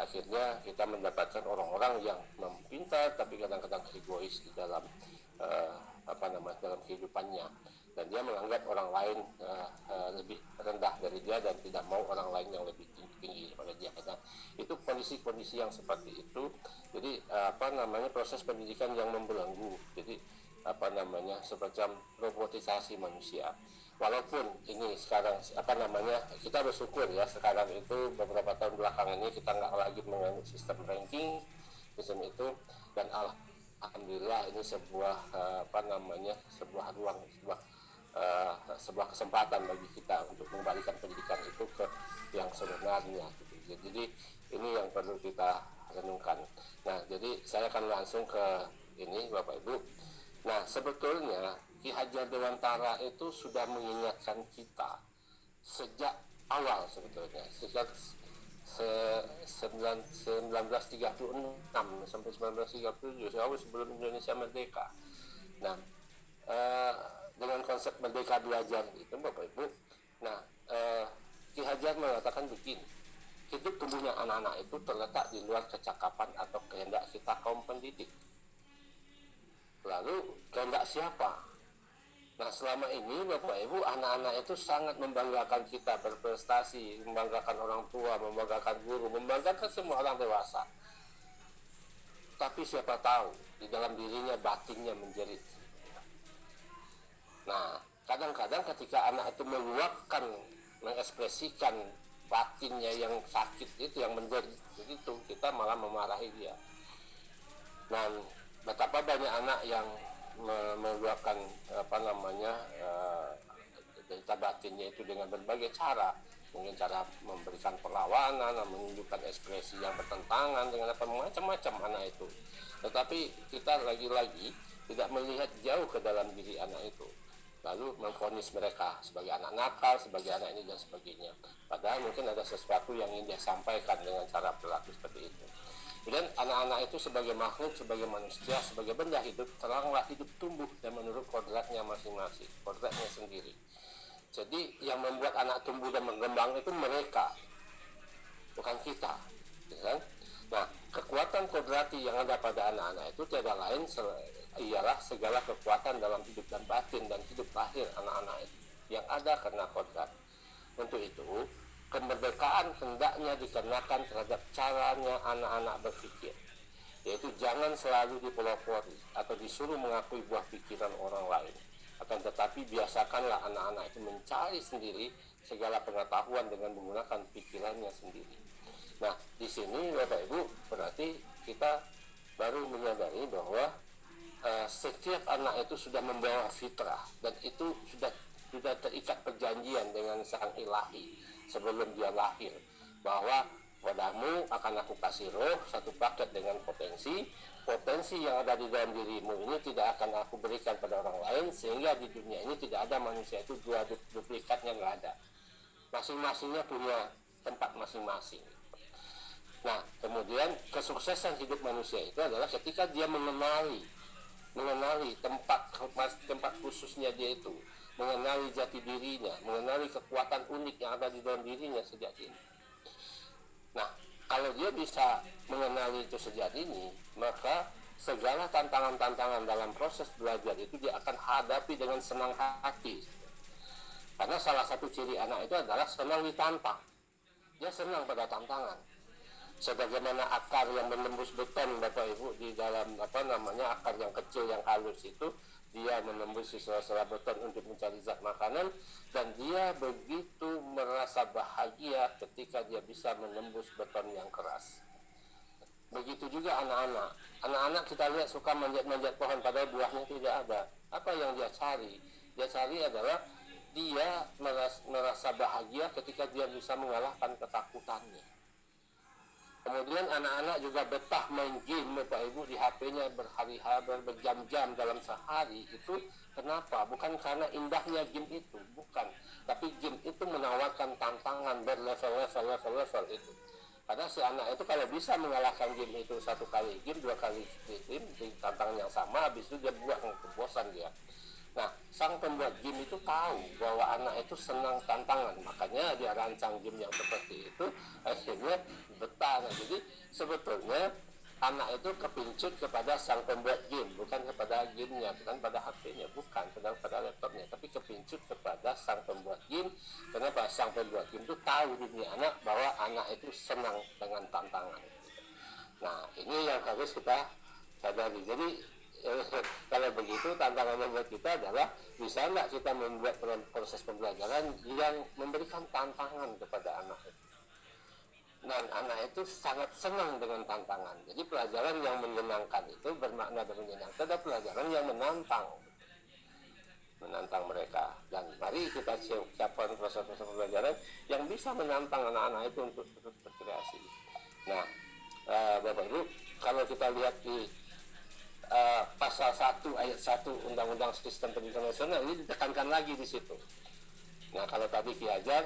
akhirnya kita mendapatkan orang-orang yang pintar tapi kadang-kadang egois di dalam dalam kehidupannya, dan dia menganggap orang lain lebih rendah dari dia dan tidak mau orang lain yang lebih tinggi daripada dia. Karena itu kondisi-kondisi yang seperti itu. Jadi proses pendidikan yang membelenggu. Jadi semacam robotisasi manusia. Walaupun ini sekarang kita bersyukur ya, sekarang itu beberapa tahun belakangan ini kita nggak lagi menganut sistem ranking sistem itu, dan alhamdulillah ini sebuah sebuah kesempatan bagi kita untuk mengembalikan pendidikan itu ke yang sebenarnya gitu. Jadi ini yang perlu kita renungkan. Nah, jadi saya akan langsung ke ini Bapak Ibu. Nah, sebetulnya Ki Hajar Dewantara itu sudah mengingatkan kita sejak awal, sebetulnya sejak 1936 sampai 1937, jauh sebelum Indonesia merdeka. Nah, dengan konsep merdeka belajar itu Bapak Ibu. Nah, Ki Hajar mengatakan begini, hidup tumbuhnya anak-anak itu terletak di luar kecakapan atau kehendak kita kaum pendidik. Lalu kehendak siapa? Nah, selama ini Bapak Ibu, anak-anak itu sangat membanggakan kita berprestasi, membanggakan orang tua, membanggakan guru, membanggakan semua orang dewasa. Tapi siapa tahu di dalam dirinya batinnya menjerit. Nah, kadang-kadang ketika anak itu meluapkan, mengekspresikan batinnya yang sakit itu, yang menjerit begitu, kita malah memarahi dia. Dan betapa banyak anak yang meluapkan cerita batinnya itu dengan berbagai cara, mungkin cara memberikan perlawanan, menunjukkan ekspresi yang bertentangan dengan macam-macam anak itu. Tetapi kita lagi-lagi tidak melihat jauh ke dalam diri anak itu, lalu memvonis mereka sebagai anak nakal, sebagai anak ini dan sebagainya. Padahal mungkin ada sesuatu yang ingin dia sampaikan dengan cara berlaku seperti itu. Kemudian anak-anak itu sebagai makhluk, sebagai manusia, sebagai benda hidup, teranglah hidup tumbuh dan menurut kodratnya masing-masing, kodratnya sendiri. Jadi yang membuat anak tumbuh dan mengembang itu mereka, bukan kita, kan? Nah, kekuatan kodrati yang ada pada anak-anak itu tiada lain ialah segala kekuatan dalam hidup dan batin dan hidup lahir anak-anak itu yang ada karena kodrat. Untuk itu, kemerdekaan hendaknya dikenakan terhadap caranya anak-anak berpikir, yaitu jangan selalu dipelopori atau disuruh mengakui buah pikiran orang lain, akan tetapi biasakanlah anak-anak itu mencari sendiri segala pengetahuan dengan menggunakan pikirannya sendiri. Nah, di sini Bapak Ibu, berarti kita baru menyadari bahwa setiap anak itu sudah membawa fitrah, dan itu sudah terikat perjanjian dengan sang ilahi sebelum dia lahir, bahwa padamu akan aku kasih roh, satu paket dengan potensi yang ada di dalam dirimu ini tidak akan aku berikan pada orang lain, sehingga di dunia ini tidak ada manusia itu dua duplikatnya, nggak ada, masing-masingnya punya tempat masing-masing. Nah, kemudian kesuksesan hidup manusia itu adalah ketika dia mengenali tempat khususnya dia itu, mengenali jati dirinya, mengenali kekuatan unik yang ada di dalam dirinya sejak dini. Nah, kalau dia bisa mengenali itu sejak dini, maka segala tantangan-tantangan dalam proses belajar itu dia akan hadapi dengan senang hati. Karena salah satu ciri anak itu adalah senang ditantang. Dia senang pada tantangan. Sebagaimana akar yang menembus beton Bapak Ibu di dalam akar yang kecil yang halus itu, dia menembus di sela-sela beton untuk mencari zat makanan, dan dia begitu merasa bahagia ketika dia bisa menembus beton yang keras. Begitu juga anak-anak kita lihat suka manjat-manjat pohon padahal buahnya tidak ada. Apa yang dia cari? Dia cari adalah dia merasa bahagia ketika dia bisa mengalahkan ketakutannya. Kemudian anak-anak juga betah main game Bapak Ibu di HP-nya berhari-hari, berjam-jam dalam sehari. Itu kenapa? Bukan karena indahnya game itu, bukan. Tapi game itu menawarkan tantangan berlevel-level itu. Karena si anak itu kalau bisa mengalahkan game itu satu kali game, dua kali game, di tantangan yang sama, habis itu dia buat bosan dia. Nah, sang pembuat game itu tahu bahwa anak itu senang tantangan, makanya dia rancang game yang seperti itu, akhirnya betah. Nah, jadi sebetulnya anak itu kepincut kepada sang pembuat game, bukan kepada gamenya, bukan pada HP-nya, bukan pada laptopnya, tapi kepincut kepada sang pembuat game. Kenapa? Sang pembuat game itu tahu dunia anak, bahwa anak itu senang dengan tantangan. Nah, ini yang harus kita sadari. Jadi kalau begitu tantangannya buat kita adalah bisa nggak kita membuat proses pembelajaran yang memberikan tantangan kepada anak itu. Dan anak itu sangat senang dengan tantangan. Jadi pelajaran yang menyenangkan itu bermakna dan menyenangkan, ada pelajaran yang menantang mereka. Dan mari kita siapkan proses pembelajaran yang bisa menantang anak-anak itu untuk terus berkreasi. Nah, Bapak Ibu, kalau kita lihat di pasal 1 ayat 1 Undang-Undang Sistem Pendidikan Nasional, ini ditekankan lagi di situ. Nah, kalau tadi Ki Hajar